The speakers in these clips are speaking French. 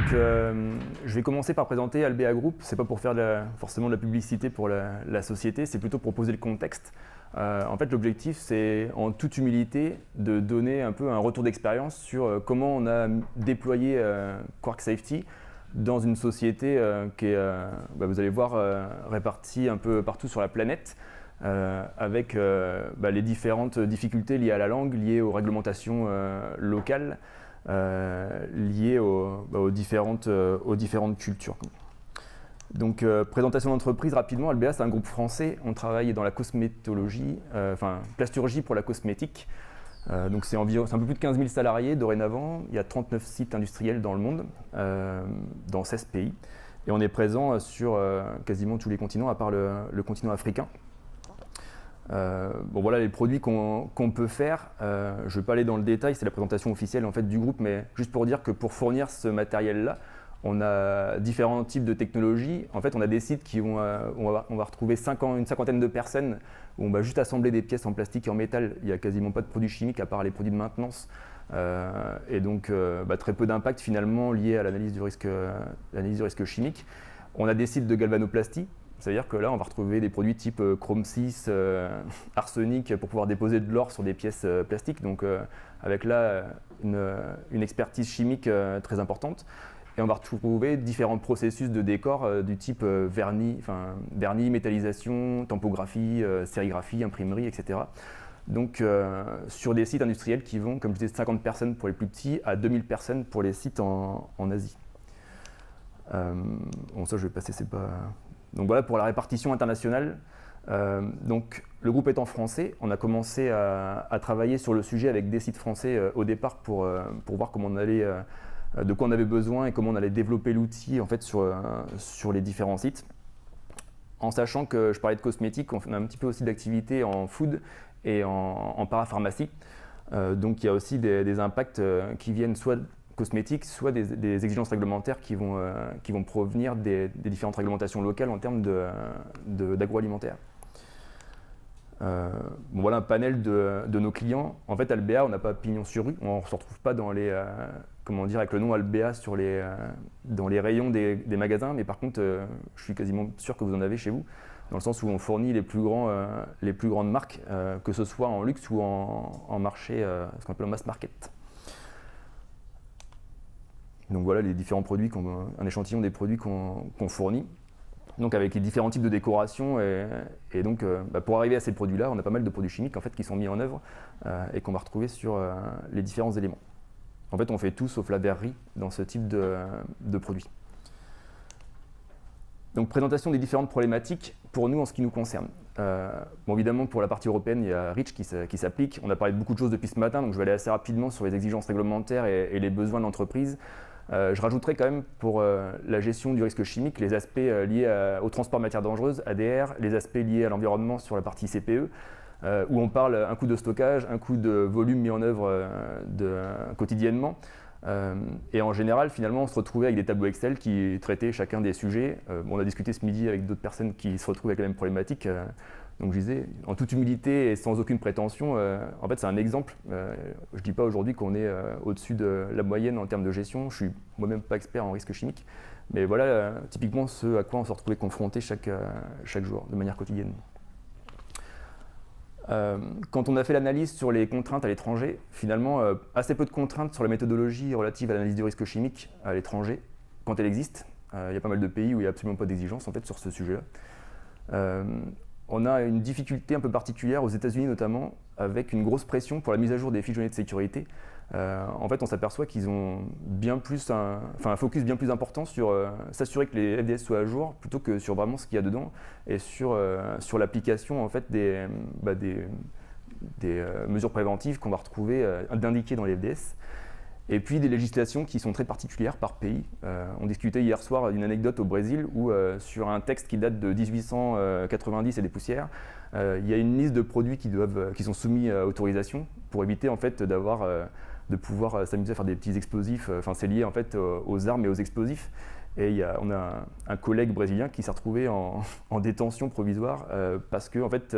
Je vais commencer par présenter Albéa Group. C'est pas pour faire forcément de la publicité pour la société, c'est plutôt pour poser le contexte. En fait, l'objectif, c'est en toute humilité de donner un peu un retour d'expérience sur comment on a déployé Quark Safety dans une société qui est, vous allez voir, répartie un peu partout sur la planète, avec les différentes difficultés liées à la langue, liées aux réglementations locales, liées aux différentes cultures. Donc, présentation d'entreprise rapidement. Albéa, c'est un groupe français. On travaille dans la cosmétologie, plasturgie pour la cosmétique. Donc, c'est un peu plus de 15 000 salariés dorénavant. Il y a 39 sites industriels dans le monde, dans 16 pays. Et on est présent sur quasiment tous les continents, à part le continent africain. Voilà les produits qu'on peut faire. Je ne vais pas aller dans le détail, c'est la présentation officielle en fait, du groupe, mais juste pour dire que pour fournir ce matériel-là, on a différents types de technologies. En fait, on a des sites où on va retrouver une cinquantaine de personnes où on va juste assembler des pièces en plastique et en métal. Il n'y a quasiment pas de produits chimiques à part les produits de maintenance. Et donc, très peu d'impact finalement lié à l'analyse du risque chimique. On a des sites de galvanoplastie. C'est-à-dire que là, on va retrouver des produits type chrome 6, arsenic pour pouvoir déposer de l'or sur des pièces plastiques. Donc, avec là une expertise chimique très importante. Et on va retrouver différents processus de décor du type vernis, métallisation, tampographie, sérigraphie, imprimerie, etc. Donc sur des sites industriels qui vont, comme je disais, 50 personnes pour les plus petits à 2000 personnes pour les sites en Asie. Ça je vais passer, c'est pas... Donc voilà pour la répartition internationale. Donc le groupe étant français, on a commencé à travailler sur le sujet avec des sites français au départ pour voir comment on allait... de quoi on avait besoin et comment on allait développer l'outil en fait, sur les différents sites. En sachant que je parlais de cosmétiques, on a un petit peu aussi d'activité en food et en parapharmacie. Donc il y a aussi des impacts qui viennent soit cosmétiques, soit des exigences réglementaires qui vont provenir des différentes réglementations locales en termes d'agroalimentaire. Voilà un panel de nos clients. En fait, Albéa, on n'a pas pignon sur rue, on ne se retrouve pas dans les, avec le nom Albéa dans les rayons des magasins, mais par contre, je suis quasiment sûr que vous en avez chez vous, dans le sens où on fournit les plus grandes marques, que ce soit en luxe ou en marché, ce qu'on appelle en mass market. Donc voilà les différents produits, un échantillon des produits qu'on fournit. Donc avec les différents types de décoration et donc pour arriver à ces produits-là, on a pas mal de produits chimiques en fait, qui sont mis en œuvre et qu'on va retrouver sur les différents éléments. En fait, on fait tout sauf la verrerie dans ce type de produits. Donc présentation des différentes problématiques pour nous en ce qui nous concerne. Évidemment, pour la partie européenne, il y a REACH qui s'applique. On a parlé de beaucoup de choses depuis ce matin, donc je vais aller assez rapidement sur les exigences réglementaires et les besoins de l'entreprise. Je rajouterai quand même pour la gestion du risque chimique les aspects liés au transport de matières dangereuses, ADR, les aspects liés à l'environnement sur la partie CPE, où on parle un coût de stockage, un coût de volume mis en œuvre quotidiennement. Et en général, finalement, on se retrouvait avec des tableaux Excel qui traitaient chacun des sujets. On a discuté ce midi avec d'autres personnes qui se retrouvent avec la même problématique. Donc je disais, en toute humilité et sans aucune prétention, en fait c'est un exemple. Je ne dis pas aujourd'hui qu'on est au-dessus de la moyenne en termes de gestion. Je ne suis moi-même pas expert en risque chimique. Mais voilà typiquement ce à quoi on se retrouvait confronté chaque jour, de manière quotidienne. Quand on a fait l'analyse sur les contraintes à l'étranger, finalement, assez peu de contraintes sur la méthodologie relative à l'analyse du risque chimique à l'étranger, quand elle existe. Il y a pas mal de pays où il n'y a absolument pas d'exigence en fait, sur ce sujet-là. On a une difficulté un peu particulière aux États-Unis notamment, avec une grosse pression pour la mise à jour des fiches données de sécurité. En fait, on s'aperçoit qu'ils ont un focus bien plus important sur s'assurer que les FDS soient à jour plutôt que sur vraiment ce qu'il y a dedans et sur l'application en fait, des mesures préventives qu'on va retrouver d'indiquer dans les FDS. Et puis des législations qui sont très particulières par pays. On discutait hier soir d'une anecdote au Brésil où sur un texte qui date de 1890 et des poussières, il y a une liste de produits qui sont soumis à autorisation pour éviter en fait de pouvoir s'amuser à faire des petits explosifs. C'est lié en fait aux armes et aux explosifs. Et on a un collègue brésilien qui s'est retrouvé en détention provisoire parce que en fait,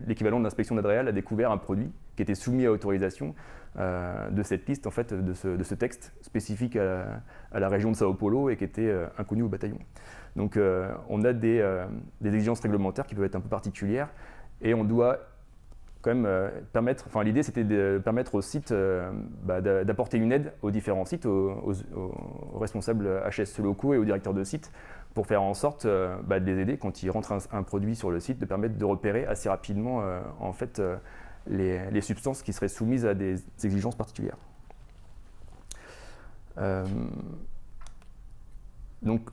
l'équivalent de l'inspection d'Adréal a découvert un produit qui était soumis à autorisation de cette liste, en fait, de ce texte spécifique à la région de Sao Paulo et qui était inconnu au bataillon. Donc on a des exigences réglementaires qui peuvent être un peu particulières et on doit quand même permettre, enfin l'idée c'était de permettre aux sites d'apporter une aide aux différents sites, aux responsables HSE locaux et aux directeurs de sites pour faire en sorte de les aider quand ils rentrent un produit sur le site, de permettre de repérer assez rapidement en fait les substances qui seraient soumises à des exigences particulières. Donc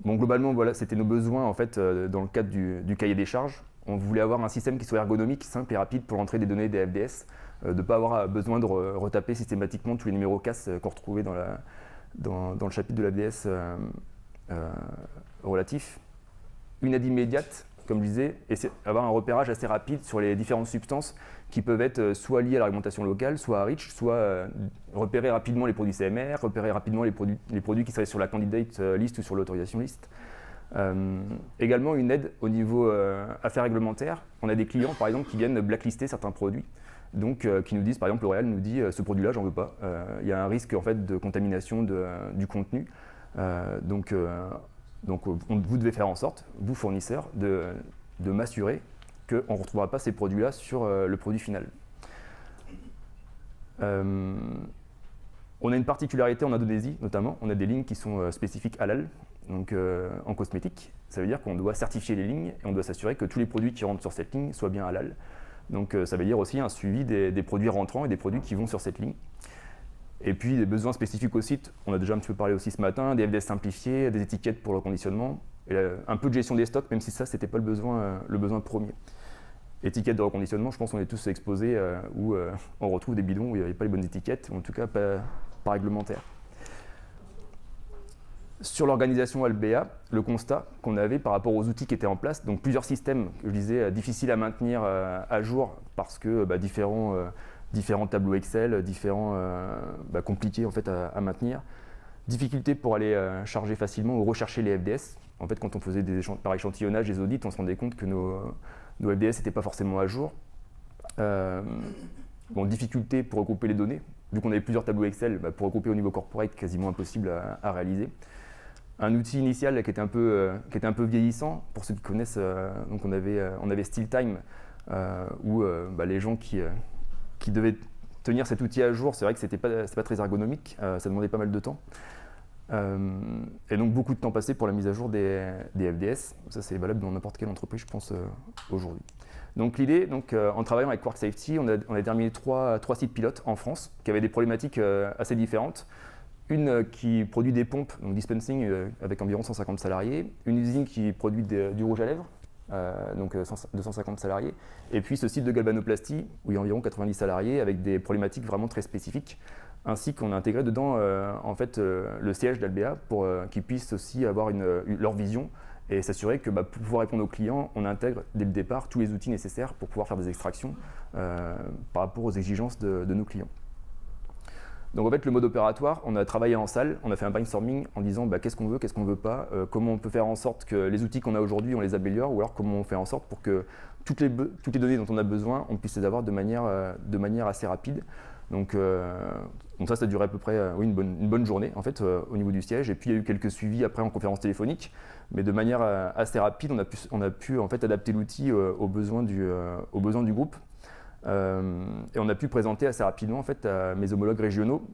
bon, globalement, voilà, c'était nos besoins en fait, dans le cadre du cahier des charges. On voulait avoir un système qui soit ergonomique, simple et rapide pour l'entrée des données des FDS, de ne pas avoir besoin de retaper systématiquement tous les numéros CAS qu'on retrouvait dans le chapitre de l'ABS relatif. Une aide immédiate, comme je disais, et avoir un repérage assez rapide sur les différentes substances qui peuvent être soit liées à la réglementation locale, soit à REACH, soit repérer rapidement les produits CMR, repérer rapidement les produits qui seraient sur la candidate list ou sur l'autorisation list. Également une aide au niveau affaires réglementaires. On a des clients par exemple qui viennent blacklister certains produits, donc qui nous disent, par exemple L'Oréal nous dit ce produit-là j'en veux pas, il y a un risque en fait de contamination du contenu, donc vous devez faire en sorte, vous fournisseurs, de m'assurer qu'on ne retrouvera pas ces produits-là sur le produit final. On a une particularité en Indonésie notamment, on a des lignes qui sont spécifiques halal, donc en cosmétique. Ça veut dire qu'on doit certifier les lignes et on doit s'assurer que tous les produits qui rentrent sur cette ligne soient bien halal. Donc ça veut dire aussi un suivi des produits rentrants et des produits qui vont sur cette ligne. Et puis des besoins spécifiques au site, on a déjà un petit peu parlé aussi ce matin, des FDS simplifiés, des étiquettes pour le reconditionnement, et un peu de gestion des stocks, même si ça, c'était pas le besoin premier. Étiquettes de reconditionnement, je pense qu'on est tous exposés où on retrouve des bidons où il n'y avait pas les bonnes étiquettes, ou en tout cas pas réglementaires. Sur l'organisation Albéa, le constat qu'on avait par rapport aux outils qui étaient en place, donc plusieurs systèmes, je disais, difficiles à maintenir à jour parce que différents tableaux Excel, compliqués en fait à maintenir. Difficulté pour aller charger facilement ou rechercher les FDS. En fait, quand on faisait par échantillonnage des audits, on se rendait compte que nos FDS n'étaient pas forcément à jour. Difficulté pour regrouper les données. Vu qu'on avait plusieurs tableaux Excel, pour regrouper au niveau corporate, quasiment impossible à réaliser. Un outil initial qui était un peu vieillissant, pour ceux qui connaissent, donc on avait StillTime, où les gens qui devaient tenir cet outil à jour, c'est vrai que c'était pas très ergonomique, ça demandait pas mal de temps. Et donc beaucoup de temps passé pour la mise à jour des FDS. Ça c'est valable dans n'importe quelle entreprise, je pense, aujourd'hui. Donc l'idée, en travaillant avec Quark Safety, on a terminé trois sites pilotes en France qui avaient des problématiques assez différentes. Une qui produit des pompes, donc dispensing, avec environ 150 salariés. Une usine qui produit du rouge à lèvres, donc 250 salariés. Et puis ce site de galvanoplastie, où il y a environ 90 salariés, avec des problématiques vraiment très spécifiques. Ainsi qu'on a intégré dedans le siège d'Albéa pour qu'ils puissent aussi avoir leur vision et s'assurer que pour pouvoir répondre aux clients, on intègre dès le départ tous les outils nécessaires pour pouvoir faire des extractions par rapport aux exigences de nos clients. Donc en fait, le mode opératoire, on a travaillé en salle, on a fait un brainstorming en disant qu'est-ce qu'on veut pas, comment on peut faire en sorte que les outils qu'on a aujourd'hui, on les améliore, ou alors comment on fait en sorte pour que toutes les données dont on a besoin, on puisse les avoir de manière assez rapide. Donc ça a duré à peu près une bonne journée en fait, au niveau du siège. Et puis il y a eu quelques suivis après en conférence téléphonique, mais de manière assez rapide, on a pu en fait adapter l'outil aux besoins du groupe. Et on a pu présenter assez rapidement en fait, à mes homologues régionaux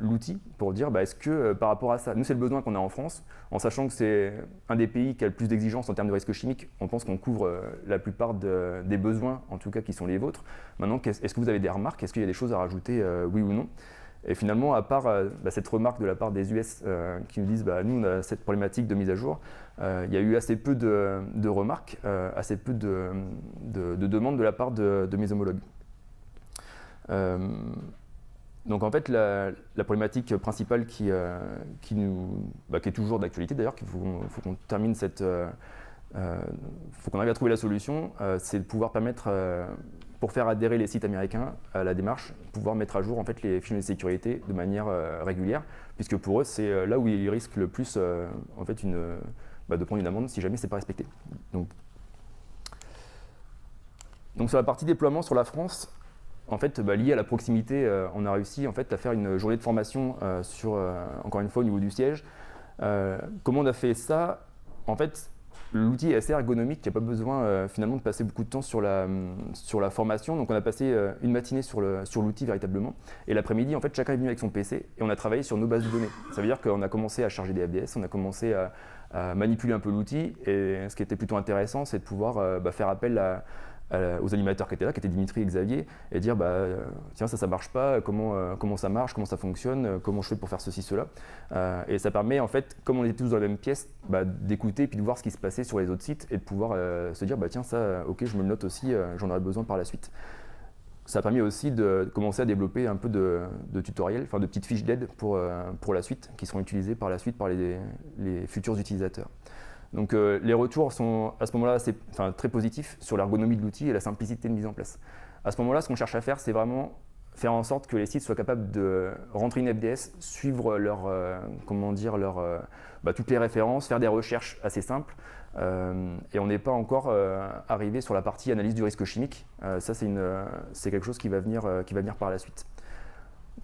l'outil pour dire est-ce que par rapport à ça, nous c'est le besoin qu'on a en France, en sachant que c'est un des pays qui a le plus d'exigences en termes de risques chimiques, on pense qu'on couvre la plupart des besoins, en tout cas qui sont les vôtres. Maintenant, est-ce que vous avez des remarques, est-ce qu'il y a des choses à rajouter, oui ou non? Et finalement, à part cette remarque de la part des US qui nous disent nous on a cette problématique de mise à jour, il y a eu assez peu de remarques, assez peu de demandes de la part de mes homologues. Donc en fait, la problématique principale qui est toujours d'actualité d'ailleurs, qu'il faut qu'on termine faut qu'on arrive à trouver la solution, c'est de pouvoir permettre, pour faire adhérer les sites américains à la démarche, pouvoir mettre à jour en fait, les fichiers de sécurité de manière régulière, puisque pour eux, c'est là où ils risquent le plus en fait, de prendre une amende si jamais ce n'est pas respecté. Donc sur la partie déploiement sur la France, en fait, lié à la proximité, on a réussi en fait, à faire une journée de formation encore une fois, au niveau du siège. Comment on a fait ça? En fait, l'outil est assez ergonomique, il n'y a pas besoin finalement de passer beaucoup de temps sur la formation. Donc on a passé une matinée sur l'outil véritablement. Et l'après-midi, en fait, chacun est venu avec son PC et on a travaillé sur nos bases de données. Ça veut dire qu'on a commencé à charger des FDS, on a commencé à manipuler un peu l'outil. Et ce qui était plutôt intéressant, c'est de pouvoir faire appel aux animateurs qui étaient là, qui étaient Dimitri et Xavier, et dire tiens, ça marche pas, comment ça marche, comment ça fonctionne, comment je fais pour faire ceci, cela. Et ça permet, en fait, comme on était tous dans la même pièce, d'écouter et puis de voir ce qui se passait sur les autres sites et de pouvoir se dire tiens, ça, ok, je me le note aussi, j'en aurai besoin par la suite. Ça a permis aussi de commencer à développer un peu de tutoriels, enfin de petites fiches d'aide pour la suite, qui seront utilisées par la suite par les futurs utilisateurs. Donc les retours sont à ce moment-là très positifs sur l'ergonomie de l'outil et la simplicité de mise en place. À ce moment-là, ce qu'on cherche à faire, c'est vraiment faire en sorte que les sites soient capables de rentrer une FDS, suivre toutes les références, faire des recherches assez simples. Et on n'est pas encore arrivé sur la partie analyse du risque chimique. Ça, c'est quelque chose qui va venir par la suite.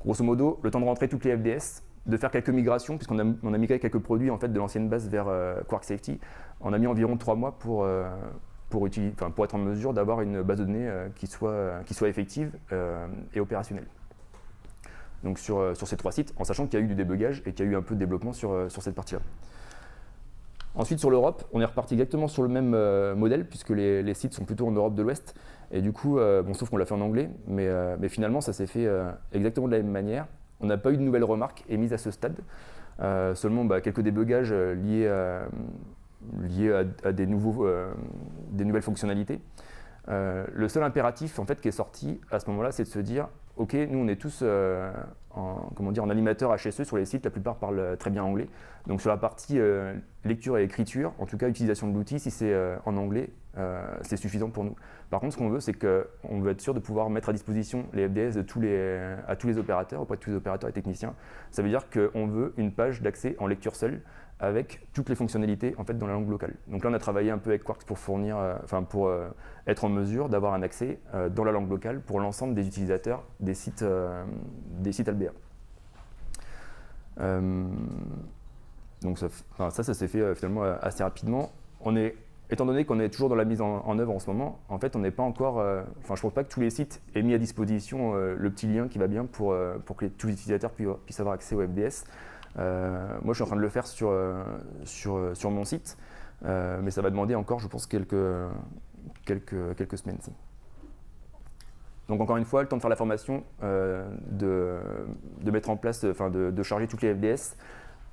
Grosso modo, le temps de rentrer toutes les FDS, de faire quelques migrations, puisqu'on a migré quelques produits en fait, de l'ancienne base vers Quark Safety. On a mis environ 3 mois pour être en mesure d'avoir une base de données qui soit effective et opérationnelle. Donc sur ces 3 sites, en sachant qu'il y a eu du débugage et qu'il y a eu un peu de développement sur cette partie-là. Ensuite, sur l'Europe, on est reparti exactement sur le même modèle, puisque les sites sont plutôt en Europe de l'Ouest. Et du coup, sauf qu'on l'a fait en anglais, mais finalement, ça s'est fait exactement de la même manière. On n'a pas eu de nouvelles remarques émises à ce stade, seulement quelques débugages liés à des nouvelles fonctionnalités. Le seul impératif en fait, qui est sorti à ce moment-là, c'est de se dire ok, nous on est tous en animateur HSE sur les sites, la plupart parlent très bien anglais. Donc sur la partie lecture et écriture, en tout cas utilisation de l'outil, si c'est en anglais, c'est suffisant pour nous. Par contre, ce qu'on veut, c'est qu'on veut être sûr de pouvoir mettre à disposition les FDS à tous les opérateurs, auprès de tous les opérateurs et techniciens. Ça veut dire qu'on veut une page d'accès en lecture seule avec toutes les fonctionnalités en fait, dans la langue locale. Donc là, on a travaillé un peu avec Quarks pour être en mesure d'avoir un accès dans la langue locale pour l'ensemble des utilisateurs des sites Albéa. Donc ça s'est fait finalement assez rapidement. Étant donné qu'on est toujours dans la mise en œuvre en ce moment, en fait, on n'est pas encore. Je ne pense pas que tous les sites aient mis à disposition le petit lien qui va bien pour que tous les utilisateurs puissent avoir accès au FDS. Moi, je suis en train de le faire sur mon site, mais ça va demander encore, je pense, quelques semaines. Donc encore une fois, le temps de faire la formation, de mettre en place, de charger toutes les FDS,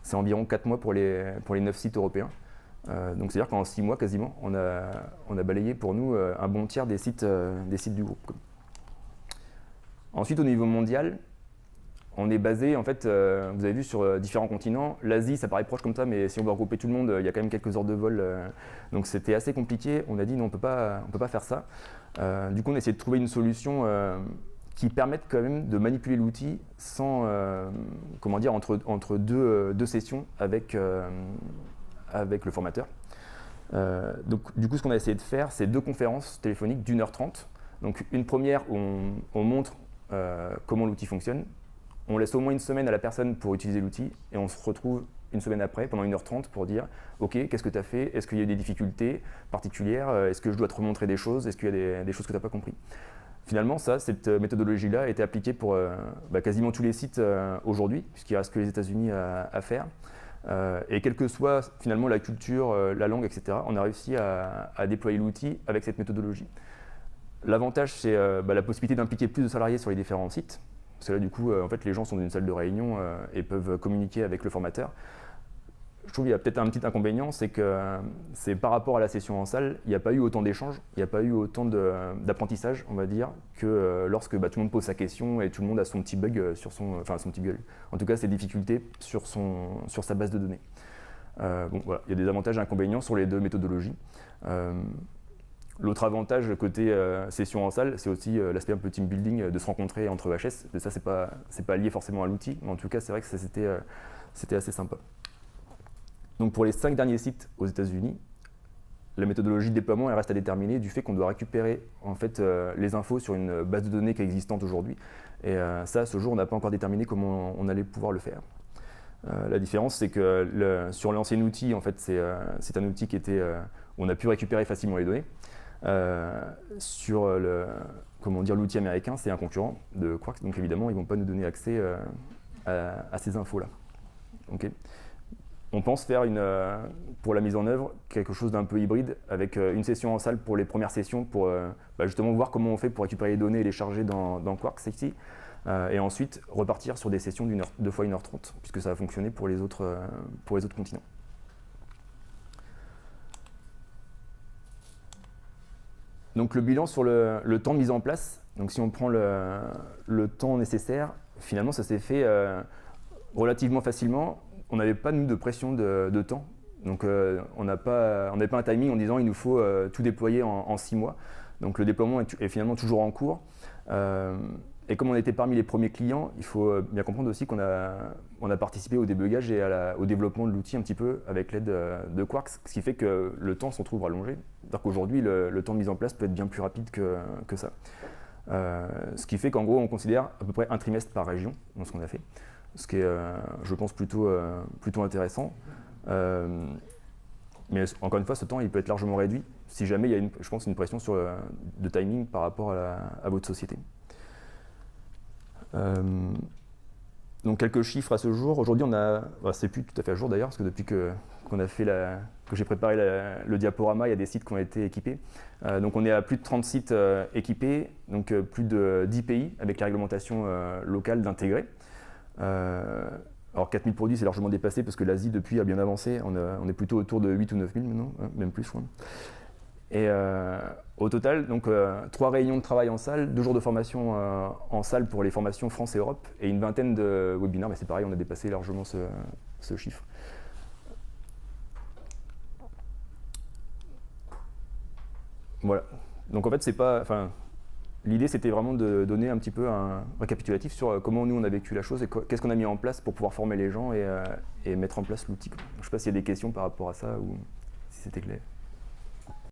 c'est environ 4 mois pour les 9 sites européens. Donc c'est-à-dire qu'en 6 mois quasiment, on a balayé pour nous un bon tiers des sites du groupe. Ensuite, au niveau mondial, on est basé, en fait, vous avez vu, sur différents continents. L'Asie, ça paraît proche comme ça, mais si on veut regrouper tout le monde, il y a quand même quelques heures de vol. Donc c'était assez compliqué. On a dit non, on peut pas faire ça. Du coup, on a essayé de trouver une solution qui permette quand même de manipuler l'outil sans, entre deux sessions avec le formateur. Donc du coup, ce qu'on a essayé de faire, c'est 2 conférences téléphoniques d'1h30. Donc une première où on montre comment l'outil fonctionne. On laisse au moins une semaine à la personne pour utiliser l'outil et on se retrouve une semaine après, pendant 1h30, pour dire ok, qu'est-ce que tu as fait? Est-ce qu'il y a eu des difficultés particulières? Est-ce que je dois te remontrer des choses? Est-ce qu'il y a des choses que tu n'as pas compris? Finalement, cette méthodologie-là a été appliquée pour quasiment tous les sites aujourd'hui, puisqu'il ne reste que les États-Unis à faire. Et quelle que soit finalement la culture, la langue, etc., on a réussi à déployer l'outil avec cette méthodologie. L'avantage, c'est la possibilité d'impliquer plus de salariés sur les différents sites. Parce que là, du coup, en fait, les gens sont dans une salle de réunion et peuvent communiquer avec le formateur. Je trouve qu'il y a peut-être un petit inconvénient, c'est que c'est par rapport à la session en salle, il n'y a pas eu autant d'échanges, il n'y a pas eu autant d'apprentissage, on va dire, que lorsque tout le monde pose sa question et tout le monde a son petit bug son petit bug. En tout cas, ses difficultés sur sa base de données. Voilà, il y a des avantages et inconvénients sur les 2 méthodologies. L'autre avantage côté session en salle, c'est aussi l'aspect un peu team building, de se rencontrer entre HS. Ça, c'est pas lié forcément à l'outil, mais en tout cas, c'est vrai que c'était assez sympa. Donc pour les 5 derniers sites aux États-Unis, la méthodologie de déploiement elle reste à déterminer du fait qu'on doit récupérer en fait, les infos sur une base de données qui est existante aujourd'hui. Et ça, à ce jour, on n'a pas encore déterminé comment on allait pouvoir le faire. La différence, c'est que sur l'ancien outil, en fait, c'est un outil qui était, où on a pu récupérer facilement les données. Sur l'outil américain, c'est un concurrent de Quarks, donc évidemment, ils ne vont pas nous donner accès à ces infos-là. Okay. On pense faire pour la mise en œuvre quelque chose d'un peu hybride, avec une session en salle pour les premières sessions, pour justement voir comment on fait pour récupérer les données et les charger dans Quarks ici, et ensuite repartir sur des sessions deux fois 1h30, puisque ça a fonctionné pour les autres continents. Donc le bilan sur le temps de mise en place, donc si on prend le temps nécessaire, finalement ça s'est fait relativement facilement. On n'avait pas nous de pression de temps, donc on n'avait pas un timing en disant il nous faut tout déployer en 6 mois. Donc le déploiement est finalement toujours en cours. Et comme on était parmi les premiers clients, il faut bien comprendre aussi qu'on a participé au débugage et au développement de l'outil un petit peu avec l'aide de Quarks, ce qui fait que le temps s'en trouve rallongé. C'est-à-dire qu'aujourd'hui, le temps de mise en place peut être bien plus rapide que ça. Ce qui fait qu'en gros, on considère à peu près un trimestre par région dans ce qu'on a fait, ce qui est, je pense, plutôt intéressant. Mais encore une fois, ce temps il peut être largement réduit si jamais il y a je pense, une pression de timing par rapport à votre société. Donc quelques chiffres à ce jour. Aujourd'hui, c'est plus tout à fait à jour d'ailleurs, parce que depuis que j'ai préparé le diaporama, il y a des sites qui ont été équipés. Donc on est à plus de 30 sites équipés, donc plus de 10 pays avec la réglementation locale d'intégrer. Alors 4000 produits, c'est largement dépassé parce que l'Asie depuis a bien avancé. On est plutôt autour de 8 ou 9000 maintenant, même plus je crois. Et au total, donc 3 réunions de travail en salle, 2 jours de formation en salle pour les formations France et Europe, et une vingtaine de webinaires, mais c'est pareil, on a dépassé largement ce chiffre. Voilà. Donc en fait, l'idée c'était vraiment de donner un petit peu un récapitulatif sur comment nous on a vécu la chose et qu'est-ce qu'on a mis en place pour pouvoir former les gens et mettre en place l'outil. Je ne sais pas s'il y a des questions par rapport à ça ou si c'était clair.